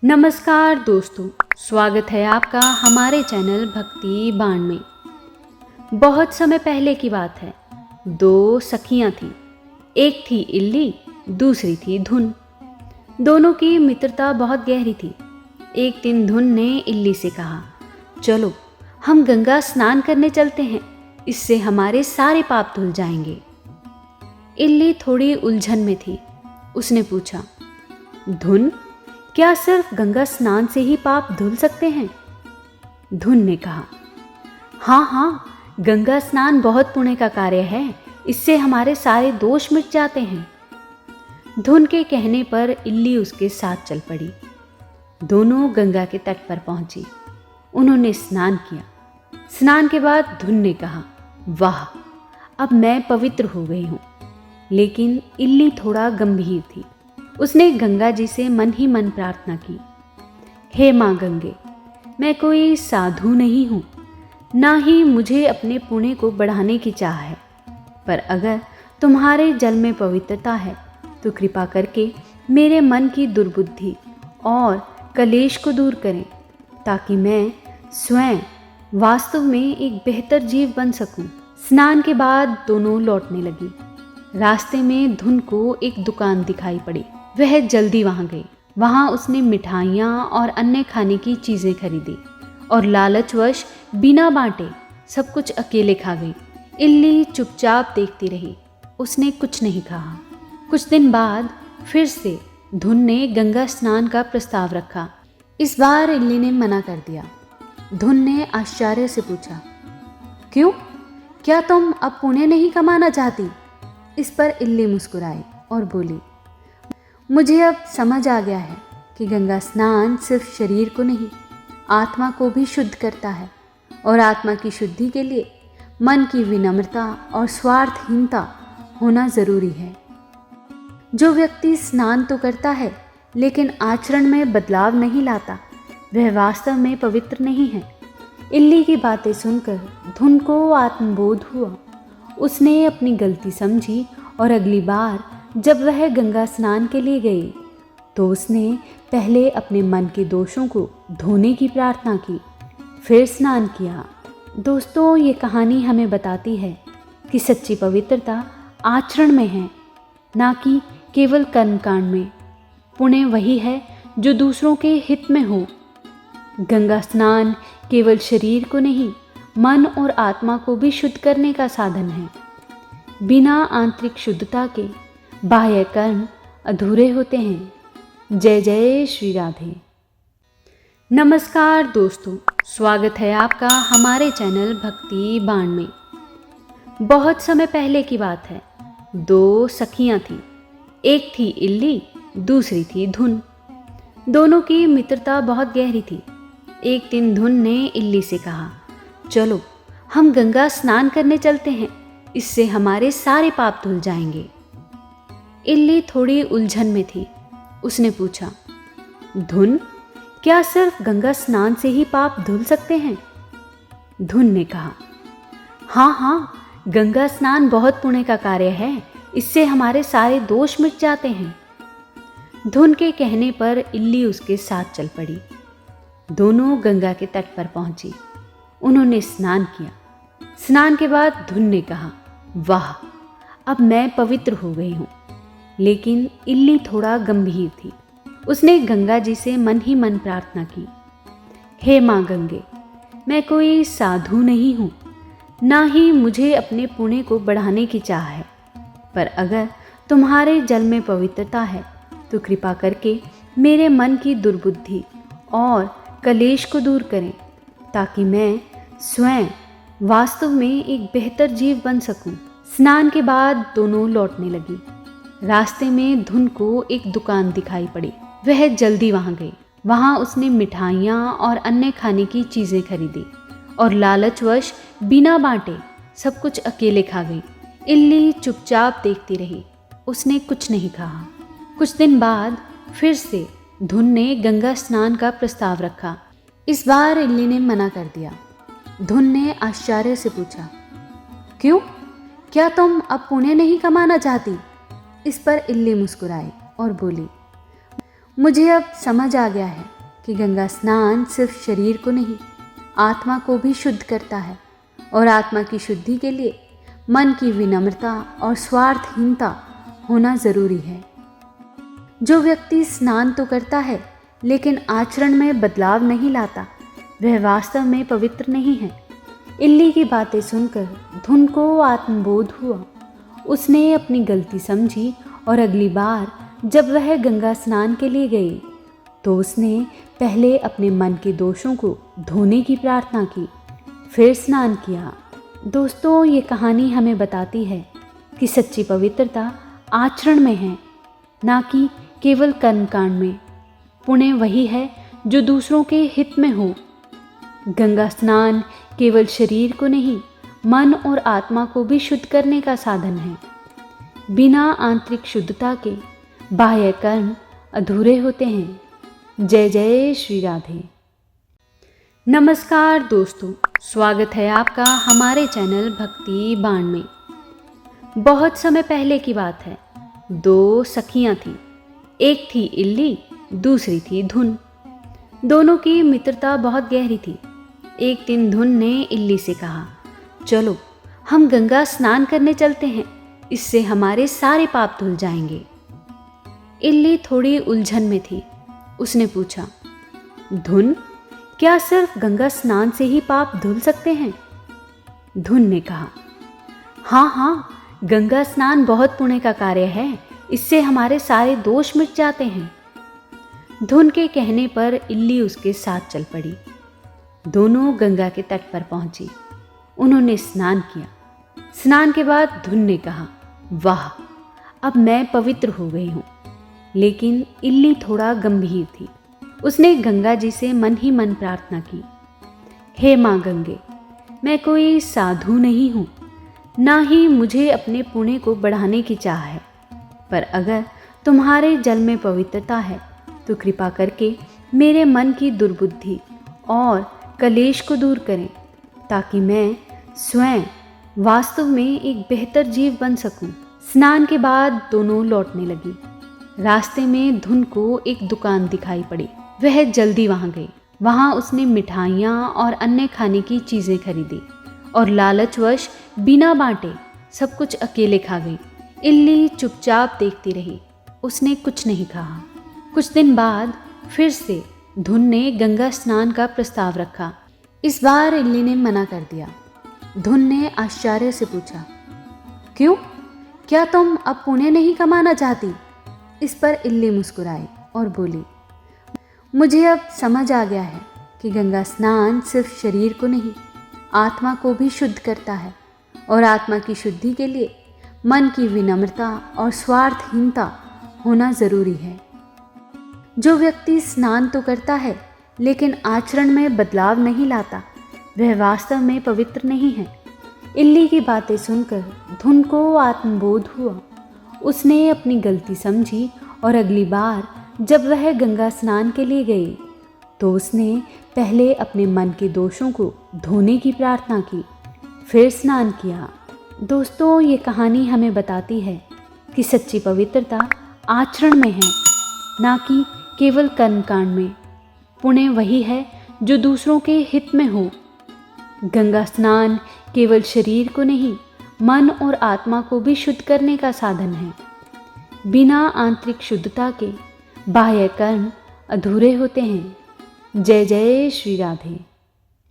नमस्कार दोस्तों, स्वागत है आपका हमारे चैनल भक्ति बाण में। बहुत समय पहले की बात है। दो सखियां थीं। एक थी इल्ली, दूसरी थी धुन। दोनों की मित्रता बहुत गहरी थी। एक दिन धुन ने इल्ली से कहा, चलो हम गंगा स्नान करने चलते हैं, इससे हमारे सारे पाप धुल जाएंगे। इल्ली थोड़ी उलझन में थी। उसने पूछा, धुन, क्या सिर्फ गंगा स्नान से ही पाप धुल सकते हैं? धुन ने कहा, हाँ, गंगा स्नान बहुत पुण्य का कार्य है, इससे हमारे सारे दोष मिट जाते हैं। धुन के कहने पर इल्ली उसके साथ चल पड़ी। दोनों गंगा के तट पर पहुंची। उन्होंने स्नान किया। स्नान के बाद धुन ने कहा, वाह, अब मैं पवित्र हो गई हूँ। लेकिन इल्ली थोड़ा गंभीर थी। उसने गंगा जी से मन ही मन प्रार्थना की, हे माँ गंगे, मैं कोई साधु नहीं हूँ, ना ही मुझे अपने पुण्य को बढ़ाने की चाह है, पर अगर तुम्हारे जल में पवित्रता है तो कृपा करके मेरे मन की दुर्बुद्धि और कलेश को दूर करें, ताकि मैं स्वयं वास्तव में एक बेहतर जीव बन सकूं। स्नान के बाद दोनों लौटने लगी। रास्ते में धुन को एक दुकान दिखाई पड़ी। वह जल्दी वहां गई। वहां उसने मिठाइयाँ और अन्य खाने की चीज़ें खरीदी और लालचवश बिना बांटे सब कुछ अकेले खा गई। इल्ली चुपचाप देखती रही। उसने कुछ नहीं कहा। कुछ दिन बाद फिर से धुन ने गंगा स्नान का प्रस्ताव रखा। इस बार इल्ली ने मना कर दिया। धुन ने आश्चर्य से पूछा, क्यों? क्या तुम अब पुण्य नहीं कमाना चाहती? इस पर इल्ली मुस्कुराई और बोली, मुझे अब समझ आ गया है कि गंगा स्नान सिर्फ शरीर को नहीं, आत्मा को भी शुद्ध करता है, और आत्मा की शुद्धि के लिए मन की विनम्रता और स्वार्थहीनता होना जरूरी है। जो व्यक्ति स्नान तो करता है लेकिन आचरण में बदलाव नहीं लाता, वह वास्तव में पवित्र नहीं है। इल्ली की बातें सुनकर धुन को आत्मबोध हुआ। उसने अपनी गलती समझी और अगली बार जब वह गंगा स्नान के लिए गई तो उसने पहले अपने मन के दोषों को धोने की प्रार्थना की, फिर स्नान किया। दोस्तों, ये कहानी हमें बताती है कि सच्ची पवित्रता आचरण में है, ना कि केवल कर्मकांड में। पुण्य वही है जो दूसरों के हित में हो। गंगा स्नान केवल शरीर को नहीं, मन और आत्मा को भी शुद्ध करने का साधन है। बिना आंतरिक शुद्धता के बाह्य कर्म अधूरे होते हैं। जय जय श्री राधे। नमस्कार दोस्तों, स्वागत है आपका हमारे चैनल भक्ति बाण में। बहुत समय पहले की बात है। दो सखियां थीं। एक थी इल्ली, दूसरी थी धुन। दोनों की मित्रता बहुत गहरी थी। एक दिन धुन ने इल्ली से कहा, चलो हम गंगा स्नान करने चलते हैं, इससे हमारे सारे पाप धुल जाएंगे। इल्ली थोड़ी उलझन में थी। उसने पूछा, धुन, क्या सिर्फ गंगा स्नान से ही पाप धुल सकते हैं? धुन ने कहा, हाँ, गंगा स्नान बहुत पुण्य का कार्य है, इससे हमारे सारे दोष मिट जाते हैं। धुन के कहने पर इल्ली उसके साथ चल पड़ी। दोनों गंगा के तट पर पहुंची। उन्होंने स्नान किया। स्नान के बाद धुन ने कहा, वाह, अब मैं पवित्र हो गई हूँ। लेकिन इल्ली थोड़ा गंभीर थी। उसने गंगा जी से मन ही मन प्रार्थना की, हे माँ गंगे, मैं कोई साधु नहीं हूँ, ना ही मुझे अपने पुण्य को बढ़ाने की चाह है, पर अगर तुम्हारे जल में पवित्रता है तो कृपा करके मेरे मन की दुर्बुद्धि और कलेश को दूर करें, ताकि मैं स्वयं वास्तव में एक बेहतर जीव बन सकूं। स्नान के बाद दोनों लौटने लगी। रास्ते में धुन को एक दुकान दिखाई पड़ी। वह जल्दी वहां गई। वहां उसने मिठाइयाँ और अन्य खाने की चीज़ें खरीदी और लालचवश बिना बांटे सब कुछ अकेले खा गई। इल्ली चुपचाप देखती रही। उसने कुछ नहीं कहा। कुछ दिन बाद फिर से धुन ने गंगा स्नान का प्रस्ताव रखा। इस बार इल्ली ने मना कर दिया। धुन ने आश्चर्य से पूछा, क्यों? क्या तुम अब पुण्य नहीं कमाना चाहती? इस पर इल्ली मुस्कुराई और बोली, मुझे अब समझ आ गया है कि गंगा स्नान सिर्फ शरीर को नहीं, आत्मा को भी शुद्ध करता है और आत्मा की शुद्धि के लिए मन की विनम्रता और स्वार्थहीनता होना ज़रूरी है। जो व्यक्ति स्नान तो करता है लेकिन आचरण में बदलाव नहीं लाता, वह वास्तव में पवित्र नहीं है। इल्ली की बातें सुनकर धुन को आत्मबोध हुआ। उसने अपनी गलती समझी और अगली बार जब वह गंगा स्नान के लिए गई तो उसने पहले अपने मन के दोषों को धोने की प्रार्थना की, फिर स्नान किया। दोस्तों, ये कहानी हमें बताती है कि सच्ची पवित्रता आचरण में है, ना कि केवल कर्मकांड में। पुण्य वही है जो दूसरों के हित में हो। गंगा स्नान केवल शरीर को नहीं, मन और आत्मा को भी शुद्ध करने का साधन है। बिना आंतरिक शुद्धता के बाह्य कर्म अधूरे होते हैं। जय जय श्री राधे। नमस्कार दोस्तों, स्वागत है आपका हमारे चैनल भक्ति बाण में। बहुत समय पहले की बात है। दो सखियां थीं। एक थी इल्ली, दूसरी थी धुन। दोनों की मित्रता बहुत गहरी थी। एक दिन धुन ने इल्ली से कहा, चलो हम गंगा स्नान करने चलते हैं, इससे हमारे सारे पाप धुल जाएंगे। इल्ली थोड़ी उलझन में थी। उसने पूछा, धुन, क्या सिर्फ गंगा स्नान से ही पाप धुल सकते हैं? धुन ने कहा, हाँ हाँ, गंगा स्नान बहुत पुण्य का कार्य है, इससे हमारे सारे दोष मिट जाते हैं। धुन के कहने पर इल्ली उसके साथ चल पड़ी। दोनों गंगा के तट पर पहुंची। उन्होंने स्नान किया। स्नान के बाद धुन ने कहा, वाह, अब मैं पवित्र हो गई हूँ। लेकिन इल्ली थोड़ा गंभीर थी। उसने गंगा जी से मन ही मन प्रार्थना की, हे माँ गंगे, मैं कोई साधु नहीं हूँ, ना ही मुझे अपने पुण्य को बढ़ाने की चाह है, पर अगर तुम्हारे जल में पवित्रता है तो कृपा करके मेरे मन की दुर्बुद्धि और कलेश को दूर करें, ताकि मैं स्वयं वास्तव में एक बेहतर जीव बन सकूं। स्नान के बाद दोनों लौटने लगी। रास्ते में धुन को एक दुकान दिखाई पड़ी। वह जल्दी वहां गई। वहां उसने मिठाइयाँ और अन्य खाने की चीज़ें खरीदी और लालचवश बिना बांटे सब कुछ अकेले खा गई। इल्ली चुपचाप देखती रही। उसने कुछ नहीं कहा। कुछ दिन बाद फिर से धुन ने गंगा स्नान का प्रस्ताव रखा। इस बार इल्ली ने मना कर दिया। धुन ने आश्चर्य से पूछा, क्यों? क्या तुम अब पुण्य नहीं कमाना चाहती? इस पर इल्ली मुस्कुराई और बोली, मुझे अब समझ आ गया है कि गंगा स्नान सिर्फ शरीर को नहीं, आत्मा को भी शुद्ध करता है और आत्मा की शुद्धि के लिए मन की विनम्रता और स्वार्थहीनता होना ज़रूरी है। जो व्यक्ति स्नान तो करता है लेकिन आचरण में बदलाव नहीं लाता, वह वास्तव में पवित्र नहीं है। इल्ली की बातें सुनकर धुन को आत्मबोध हुआ। उसने अपनी गलती समझी और अगली बार जब वह गंगा स्नान के लिए गई तो उसने पहले अपने मन के दोषों को धोने की प्रार्थना की, फिर स्नान किया। दोस्तों, ये कहानी हमें बताती है कि सच्ची पवित्रता आचरण में है, ना कि केवल कर्मकांड में। पुण्य वही है जो दूसरों के हित में हो। गंगा स्नान केवल शरीर को नहीं, मन और आत्मा को भी शुद्ध करने का साधन है। बिना आंतरिक शुद्धता के बाह्य कर्म अधूरे होते हैं। जय जय श्री राधे।